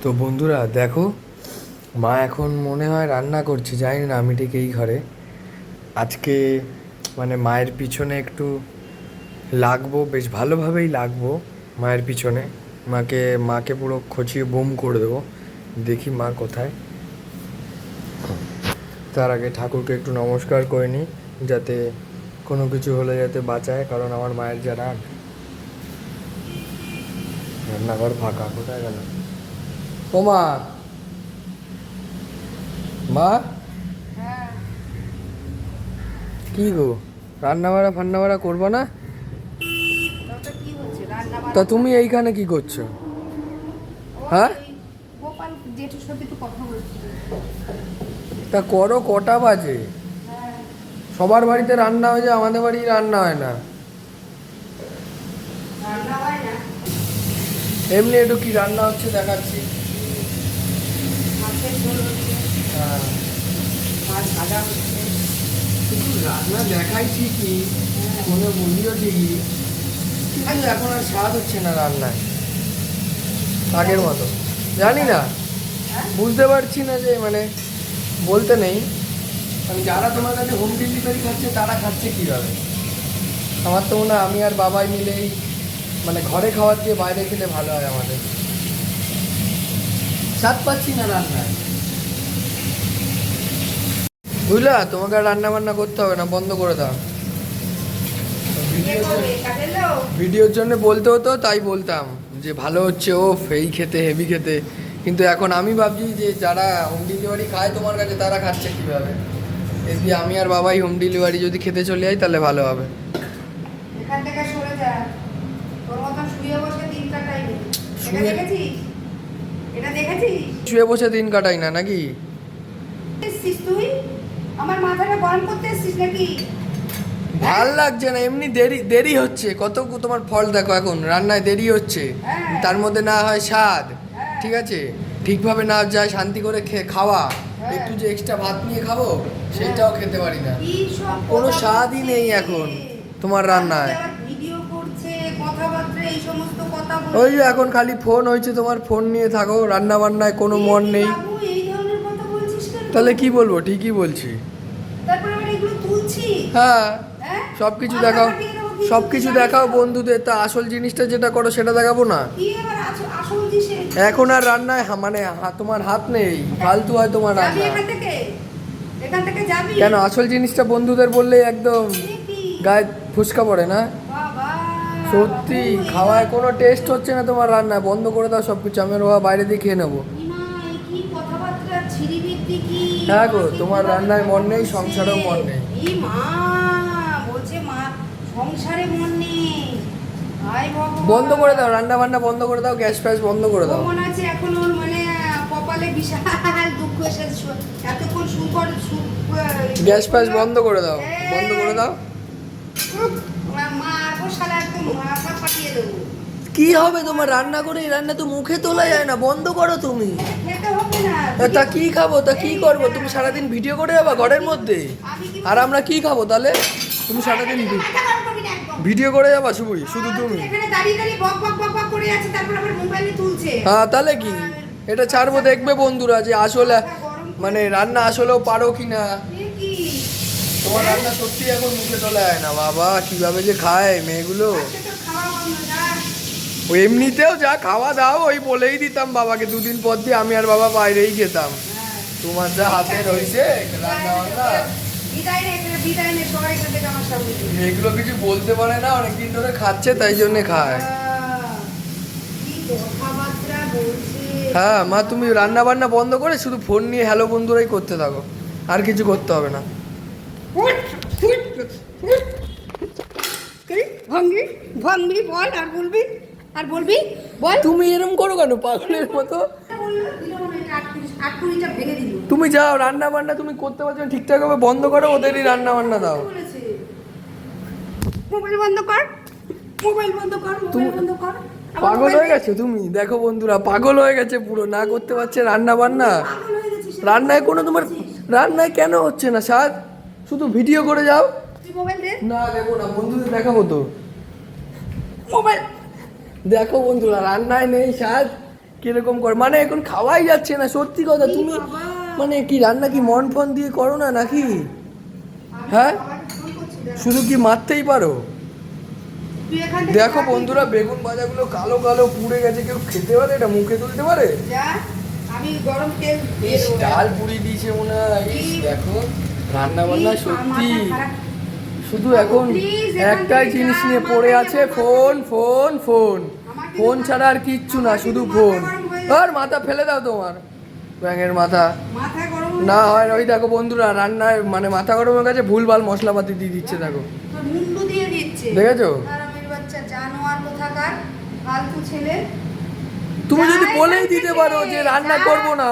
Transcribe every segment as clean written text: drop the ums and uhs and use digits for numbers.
তো বন্ধুরা দেখো, মা এখন মনে হয় রান্না করছে, জানি না আমি ঠিক এই ঘরে আজকে মানে মায়ের পিছনে একটু লাগবো, বেশ ভালোভাবেই লাগবো মায়ের পিছনে। মাকে পুরো খচিয়ে বোম করে দেবো। দেখি মা কোথায়। তার আগে ঠাকুরকে একটু নমস্কার করে নিই, যাতে কোনো কিছু হলে যাতে বাঁচায়, কারণ আমার মায়ের যা রাগ। রান্নাঘর ফাঁকা, কোথায় গেল ও মা? মা, কি গো, রান্না বাড়া করবো না? তা তুমি এইখানে কি করছো? হ্যাঁ, তা করো, কটা বাজে? সবার বাড়িতে রান্না হয়ে যায়, আমাদের বাড়ি রান্না হয় না। এমনি একটু কি রান্না হচ্ছে দেখাচ্ছি। হ্যাঁ, শুধু রান্না দেখাই ঠিকই, কোনো বলিও ঠিকই, কিন্তু এখন আর স্বাদ হচ্ছে না রান্নায় আগের মতো। জানি না, বুঝতে পারছি না যে মানে বলতে নেই, মানে যারা তোমার কাছে হোম ডেলিভারি খাচ্ছে তারা খাচ্ছে কীভাবে। আমার তো মনে হয় আমি আর বাবাই মিলেই মানে ঘরে খাওয়ার দিয়ে বাইরে খেলে ভালো হয় আমাদের। স্বাদ পাচ্ছি না রান্নায়, বুঝলা? তোমাকে আর রান্না বান্না করতে হবে না, বন্ধ করে দাও। ভিডিওর জন্য বলতে হতো, তাই বলতাম যে ভালো হচ্ছে, ও এই খেতে হেভি খেতে। কিন্তু এখন আমি ভাবছি যে যারা হোম ডেলিভারি খায় তোমার কাছে, তারা খাচ্ছে কীভাবে। এদি আমি আর বাবাই হোম ডেলিভারি যদি খেতে চলে যাই তাহলে ভালো হবে। এখান থেকে সরে যা, তোর মতন শুয়ে বসে দিন কাটাই নি। এটা দেখেছিস? এটা দেখেছিস? শুয়ে বসে দিন কাটাই না নাকি? এসছিস তুই আমার মাথাটা গরম করতে এসছিস নাকি? ভাল লাগছে না, এমনি দেরি দেরি হচ্ছে। কত তোমার ফল দেখো, এখন রান্নায় দেরি হচ্ছে, তার মধ্যে না হয় স্বাদ। ঠিক আছে, ঠিকভাবে না যায় শান্তি করে খাওয়া, একটু যে এক্সট্রা ভাত নিয়ে খাবো সেটাও খেতে পারি না। কোনো স্বাদই নেই এখন তোমার রান্নায়। ভিডিও করছে, কথাবার্তা এই সমস্ত কথা বলছে। ওই যে এখন খালি ফোন হয়েছে, তোমার ফোন নিয়ে থাকো, রান্না বান্নায় কোনো মন নেই। এই ধরনের কথা বলছিস কেন? তাহলে কি বলবো, ঠিকই বলছি। তারপরে আমরা এগুলো তুলছি। হ্যাঁ, সব কিছু দেখাও, সব কিছু দেখাও বন্ধুদের, তা আসল জিনিসটা যেটা করো সেটা দেখাবো না? এখন আর রান্নায় মানে তোমার হাত নেই, ফালতু হয় তোমার রান্না। কেন, আসল জিনিসটা বন্ধুদের বললে একদম গায়ে ফুসকা পড়ে না? সত্যি, খাওয়ায় কোনো টেস্ট হচ্ছে না তোমার রান্না, বন্ধ করে দাও সব কিছু, আমি বাবা বাইরে দিয়ে খেয়ে নেবো। হ্যাঁ গো, তোমার রান্নায় মন নেই, সংসারেও মন নেই। সংসারে মন নেই, বন্ধ করে দাও, রান্না বান্না বন্ধ করে দাও, গ্যাস ফ্যাস বন্ধ করে দাও। মনে আছে এখন ওর মানে কপালে বিশাল দুঃখ এসেছে, এতক্ষণ সুপর গ্যাস ফ্যাস বন্ধ করে দাও, বন্ধ করে দাও। মা আর শালা একদম মাথা ফাটিয়ে দেবো। কি হবে তোমার রান্না করে? এই রান্না তো মুখে তোলা যায় না, বন্ধ করো তুমি। খেতে হবে না। তা কি খাবো, তা কি করবো? তুমি সারাদিন ভিডিও করে যাবা ঘরের মধ্যে, আর আমরা কি খাবো তাহলে? তুমি সারাদিন ভিডিও করে যাবা শুধু তুমি। এখানে দাঁড়িয়ে দাঁড়িয়ে বক বক বক বক করে আছে, তারপর আবার মোবাইলে তুলছে। হ্যাঁ, তাহলে কি এটা ছাড়বো, দেখবে বন্ধুরা যে আসলে মানে রান্না আসলেও পারো কিনা। তোমার রান্না সত্যি এখন মুখে তোলা যায় না বাবা, কিভাবে যে খায় মেয়েগুলো। ও এমনিতেও যা খাওয়া দাও ওই বলেই দিতাম বাবাকে, দুদিন পর দিয়ে আমি আর বাবা বাইরেই খেতাম। তোমার যা হাতে রয়েছে রান্না বান্না, এগুলো কিছু বলতে পারে না, অনেকদিন ধরে খাচ্ছে তাই জন্য খায়। হ্যাঁ মা, তুমি রান্না বান্না বন্ধ করে শুধু ফোন নিয়ে হ্যালো বন্ধুরাই করতে থাকো, আর কিছু করতে হবে না। ভাঙবি ভাঙবি বল, আর বলবি বল। তুমি এরকম করো কেন পাগলের মতো? ভেঙে দিল। তুমি যাও, রান্না বান্না তুমি করতে পারছো না ঠিকঠাক ভাবে, বন্ধ করো, ওদেরই রান্না বান্না দাও। মোবাইল বন্ধ কর, মোবাইল বন্ধ কর, মোবাইল বন্ধ কর। পাগল হয়ে গেছে তুমি, দেখো বন্ধুরা পাগল হয়ে গেছে পুরো, না করতে পারছে রান্না বান্না। রান্নায় কোনো তোমার রান্নায় কেন হচ্ছে না স্বাদ? শুধু ভিডিও করে যাও। না দেবো না, বন্ধুদের দেখাবো তো। মোবাইল দেখো বন্ধুরা, রান্নায় নেই স্বাদ, কিরকম করে মানে এখন খাওয়াই যাচ্ছে না সত্যি কথা এই তুমি বাবা। মানে কি রান্না কি মন ফন দিয়ে করো না নাকি আমি হ্যাঁ? বাবাকে ফোন করছি, দেখো। শুধু কি মারতেই পারো তুই এখান থেকে দেখো যা, বন্ধুরা বেগুন ভাজাগুলো কালো কালো পুড়ে গেছে কেউ খেতে পারে এটা মুখে তুলতে পারে যা, আমি গরম তেল দিয়ে ইস দেবো। ডাল পুড়িয়ে দিয়েছে মনে হয় ইস দেখো রান্না বান্না Please, সত্যি মাথা খারাপ। শুধু বাবু, এখন please, এখান একটাই থেকে জিনিস যা, নিয়ে আমার পড়ে কাছে আছে আমার ফোন ফোন ফোন আমার কিন্তু ফোন মাথা- ছাড়া আর কিচ্ছু না আমার শুধু কিন্তু ফোন মাথা গরম হয়ে আর মাথা ফেলে দাও তোমার ব্যাঙের মাথা মাথা গরম হয়ে না হয় যাচ্ছে। ওই দেখো বন্ধুরা রান্নায় মানে মাথা গরম হয়ে গেছে ভুলভাল মশলাপাতি দিয়ে দিচ্ছে দেখো তোর মুন্ডু দিয়ে দিচ্ছে। দেখেছো? হারামির বাচ্চা, জানোয়ার কোথাকার, ফালতু ছেলে। তুমি যদি যা বলেই এখান দিতে থেকে, পারো যে রান্না যা। করব না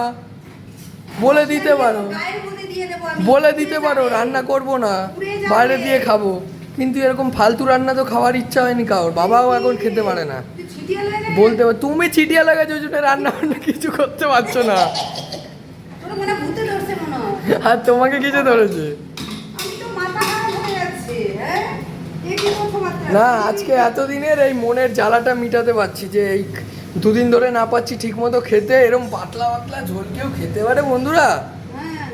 বলে দিতে পারো গায়ের মধ্যে দিয়ে দেবো আমি। বলে পুড়ে দিতে পারো যাবে। রান্না করব না পুড়ে যাবে। বাইরে দিয়ে খাবো কিন্তু এরকম ফালতু রান্না তো খাওয়ার ইচ্ছা হয়নি কারোর বাবাও এখন খেতে পারে না তুই ছিটিয়ে লাগে। বলতে পারো তুমি ছিটিয়া লাগাচ্ছ ওই জন্য রান্না বান্না কিছু করতে পারছো না তোর মনে হয় ভূতে ধরছে মনে হয়। আর তোমাকে কিছু ধরেছে আমি তো মাথা খারাপ হয়ে যাচ্ছে, হ্যাঁ? এ কি কথাবার্তা? না আজকে এতদিনের এই মনের জ্বালাটা মিটাতে পারছি যে এই দুদিন ধরে না পাচ্ছি ঠিক মতো খেতে এরকম পাতলা পাতলা ঝোল কেউ খেতে পারে বন্ধুরা হ্যাঁ।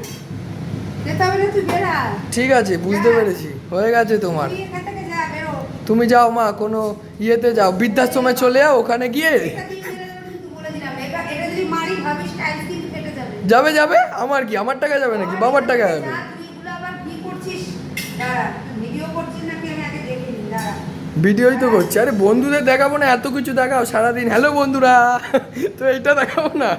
যেতে হবে না, তুই বেরা। ঠিক আছে বুঝতে পেরেছি হয়ে গেছে তোমার তুই এখান থেকে যা, বেরো। তুমি যাও মা কোনো ইয়েতে যাও বৃদ্ধাশ্রমে চলে যাও ওখানে গিয়ে এটা দিয়ে মেরে দেবো কিন্তু বলে দিলাম। এটা যদি মারি ভাবিস টাইলস কিন্তু ফেটে যাবে। যাবে যাবে আমার কি আমার টাকা যাবে নাকি বাবার টাকা যাবে যা, তুই এগুলো আবার কি করছিস? দাঁড়া, তুই ভিডিও করছিস নাকি আমি আগে দেখে নিই, দাঁড়া। ভিডিওই তো করছি আরে বন্ধুদের দেখাবো না এত কিছু দেখাও সারাদিন হ্যালো বন্ধুরা তো এইটা দেখাবো না